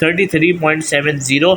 33.70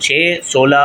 6, 16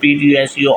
PTSU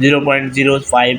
0.05